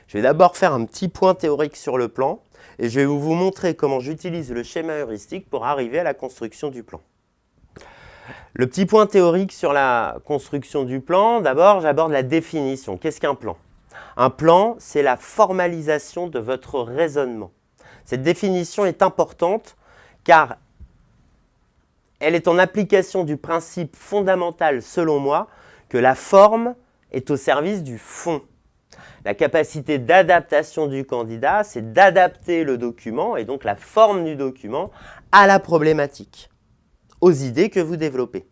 Je vais d'abord faire un petit point théorique sur le plan et je vais vous montrer comment j'utilise le schéma heuristique pour arriver à la construction du plan. Le petit point théorique sur la construction du plan, d'abord j'aborde la définition. Qu'est-ce qu'un plan? Un plan, c'est la formalisation de votre raisonnement. Cette définition est importante car elle est en application du principe fondamental, selon moi, que la forme est au service du fond. La capacité d'adaptation du candidat, c'est d'adapter le document et donc la forme du document à la problématique, aux idées que vous développez.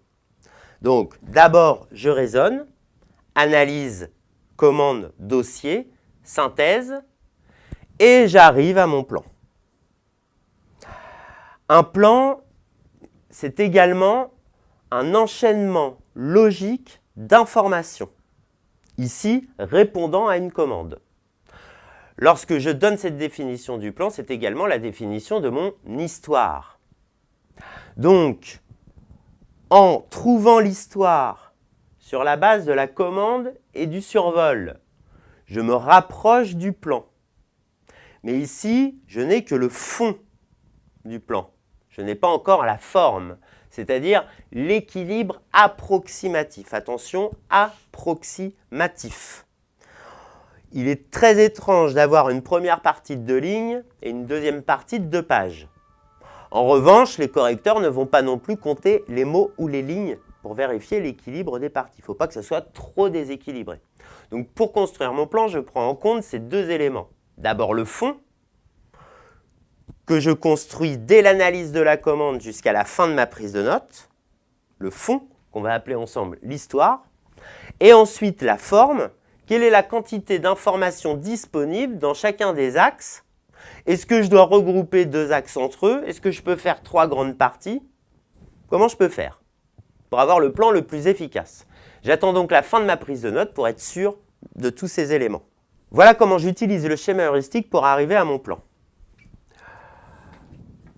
Donc, d'abord, je raisonne, analyse, commande, dossier, synthèse, et j'arrive à mon plan. Un plan, c'est également un enchaînement logique d'informations, ici répondant à une commande. Lorsque je donne cette définition du plan, c'est également la définition de mon histoire. Donc, en trouvant l'histoire sur la base de la commande et du survol, je me rapproche du plan. Mais ici, je n'ai que le fond du plan. Je n'ai pas encore la forme, c'est-à-dire l'équilibre approximatif. Attention, approximatif. Il est très étrange d'avoir une première partie de 2 lignes et une deuxième partie de 2 pages. En revanche, les correcteurs ne vont pas non plus compter les mots ou les lignes pour vérifier l'équilibre des parties. Il ne faut pas que ce soit trop déséquilibré. Donc pour construire mon plan, je prends en compte ces 2 éléments. D'abord le fond, que je construis dès l'analyse de la commande jusqu'à la fin de ma prise de notes, le fond, qu'on va appeler ensemble l'histoire, et ensuite la forme, quelle est la quantité d'informations disponibles dans chacun des axes. Est-ce que je dois regrouper 2 axes entre eux? Est-ce que je peux faire 3 grandes parties? Comment je peux faire pour avoir le plan le plus efficace? J'attends donc la fin de ma prise de notes pour être sûr de tous ces éléments. Voilà comment j'utilise le schéma heuristique pour arriver à mon plan.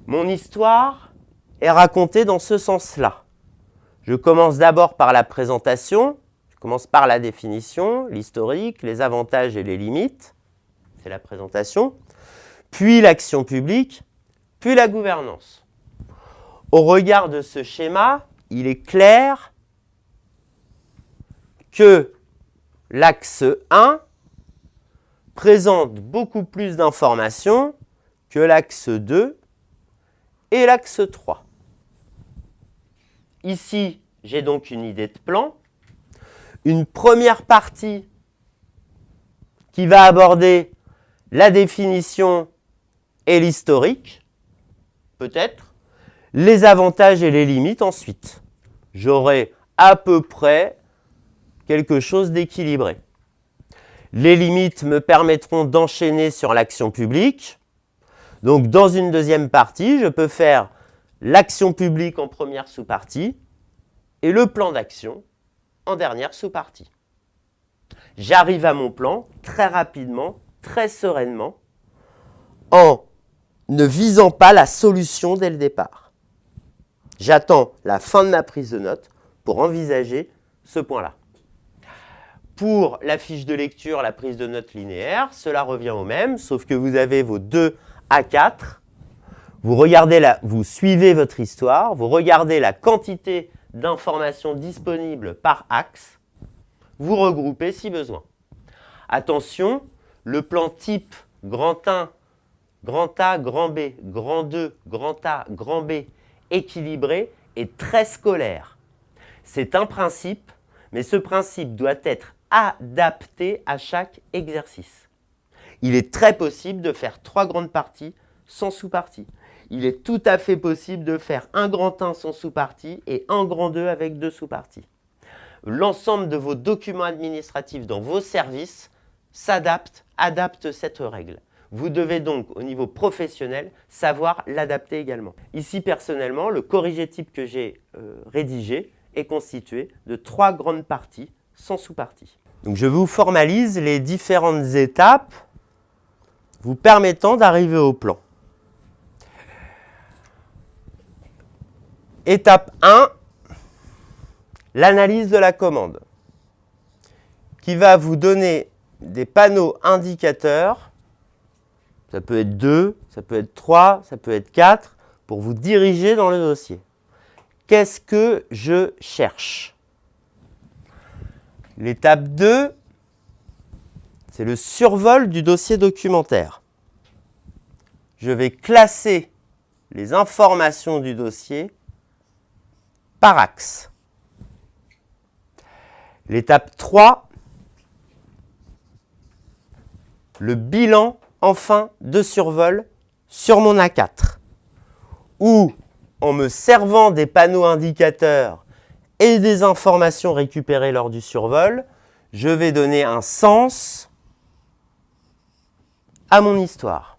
Mon histoire est racontée dans ce sens-là. Je commence d'abord par la présentation, je commence par la définition, l'historique, les avantages et les limites, c'est la présentation, puis l'action publique, puis la gouvernance. Au regard de ce schéma, il est clair que l'axe 1 présente beaucoup plus d'informations que l'axe 2 et l'axe 3. Ici, j'ai donc une idée de plan. Une première partie qui va aborder la définition et l'historique, peut-être, les avantages et les limites ensuite. J'aurai à peu près quelque chose d'équilibré. Les limites me permettront d'enchaîner sur l'action publique. Donc, dans une deuxième partie, je peux faire l'action publique en première sous-partie et le plan d'action en dernière sous-partie. J'arrive à mon plan très rapidement, très sereinement, en ne visant pas la solution dès le départ. J'attends la fin de ma prise de notes pour envisager ce point-là. Pour la fiche de lecture, la prise de notes linéaire, cela revient au même, sauf que vous avez vos 2 A4, vous suivez votre histoire, vous regardez la quantité d'informations disponibles par axe, vous regroupez si besoin. Attention, le plan type grand 1, grand A, grand B, grand 2, grand A, grand B, équilibré est très scolaire. C'est un principe, mais ce principe doit être adapté à chaque exercice. Il est très possible de faire 3 grandes parties sans sous-partie. Il est tout à fait possible de faire un grand 1 sans sous-partie et un grand 2 avec 2 sous-parties. L'ensemble de vos documents administratifs dans vos services adapte cette règle. Vous devez donc, au niveau professionnel, savoir l'adapter également. Ici, personnellement, le corrigé type que j'ai rédigé est constitué de 3 grandes parties sans sous-partie. Donc, je vous formalise les différentes étapes vous permettant d'arriver au plan. Étape 1, l'analyse de la commande, qui va vous donner des panneaux indicateurs, ça peut être 2, ça peut être 3, ça peut être 4, pour vous diriger dans le dossier. Qu'est-ce que je cherche? L'étape 2, c'est le survol du dossier documentaire. Je vais classer les informations du dossier par axe. L'étape 3, le bilan en fin de survol sur mon A4, où, en me servant des panneaux indicateurs et des informations récupérées lors du survol, je vais donner un sens à mon histoire.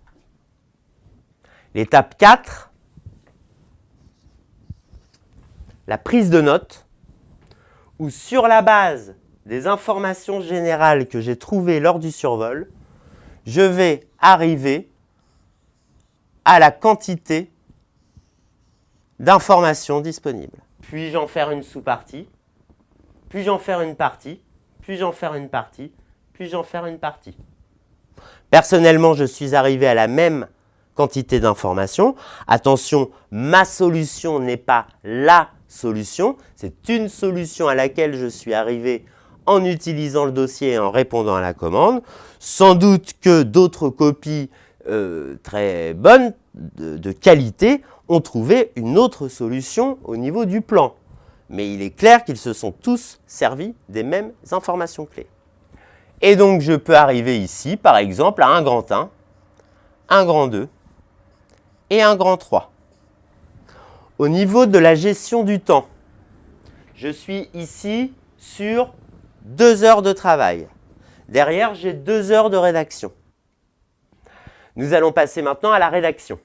L'étape 4, la prise de notes, où sur la base des informations générales que j'ai trouvées lors du survol, je vais arriver à la quantité d'informations disponibles. Puis-je en faire une sous-partie? Puis-je en faire une partie? Puis-je en faire une partie? Puis-je en faire une partie? Personnellement, je suis arrivé à la même quantité d'informations. Attention, ma solution n'est pas la solution, c'est une solution à laquelle je suis arrivé en utilisant le dossier et en répondant à la commande. Sans doute que d'autres copies très bonnes, de qualité, ont trouvé une autre solution au niveau du plan. Mais il est clair qu'ils se sont tous servis des mêmes informations clés. Et donc, je peux arriver ici, par exemple, à un grand 1, un grand 2 et un grand 3. Au niveau de la gestion du temps, je suis ici sur 2 heures de travail. Derrière, j'ai 2 heures de rédaction. Nous allons passer maintenant à la rédaction.